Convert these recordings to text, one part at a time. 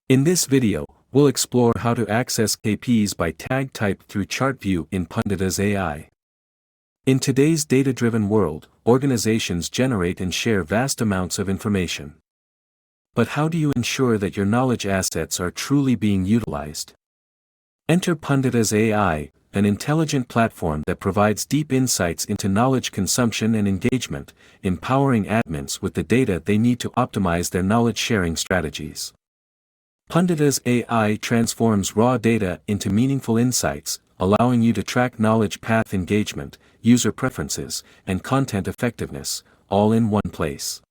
In this video, we'll explore how to access KPIs by tag type through chart view in Punditas AI. In today's data-driven world, organizations generate and share vast amounts of information. But how do you ensure that your knowledge assets are truly being utilized? Enter Punditas AI, an intelligent platform that provides deep insights into knowledge consumption and engagement, empowering admins with the data they need to optimize their knowledge-sharing strategies. Punditas AI transforms raw data into meaningful insights, allowing you to track knowledge path engagement, user preferences, and content effectiveness, all in one place.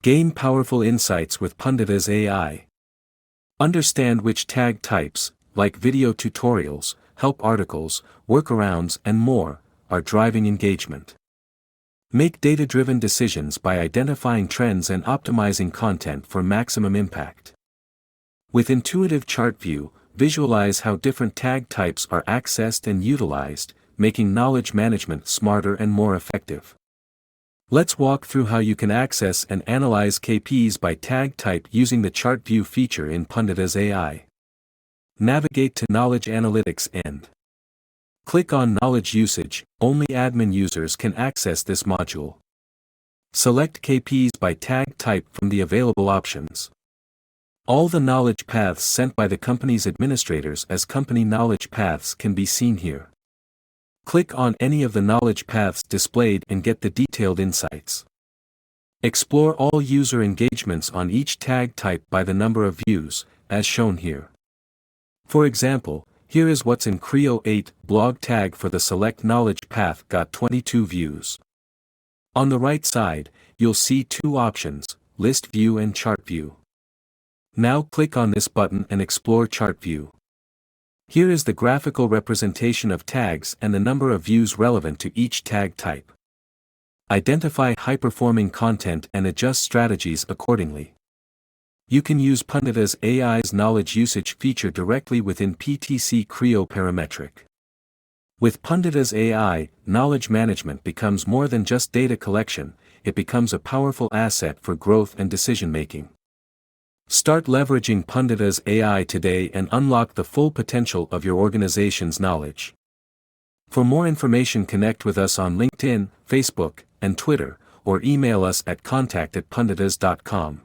Gain powerful insights with Punditas AI. Understand which tag types, like video tutorials, help articles, workarounds, and more, are driving engagement. Make data-driven decisions by identifying trends and optimizing content for maximum impact. With intuitive chart view, visualize how different tag types are accessed and utilized, making knowledge management smarter and more effective. Let's walk through how you can access and analyze KPIs by tag type using the chart view feature in Punditas AI. Navigate to Knowledge Analytics and click on Knowledge Usage. Only admin users can access this module. Select KPIs by tag type from the available options. All the knowledge paths sent by the company's administrators as company knowledge paths can be seen here. Click on any of the knowledge paths displayed and get the detailed insights. Explore all user engagements on each tag type by the number of views, as shown here. For example, here is what's in Creo 8 blog tag for the select knowledge path got 22 views. On the right side, you'll see two options, List View and Chart View. Now click on this button and explore Chart View. Here is the graphical representation of tags and the number of views relevant to each tag type. Identify high-performing content and adjust strategies accordingly. You can use Punditas AI's knowledge usage feature directly within PTC Creo parametric. With Punditas AI, knowledge management becomes more than just data collection, it becomes a powerful asset for growth and decision-making. Start leveraging Punditas AI today and unlock the full potential of your organization's knowledge. For more information, connect with us on LinkedIn, Facebook, and Twitter, or email us at contact@punditas.com.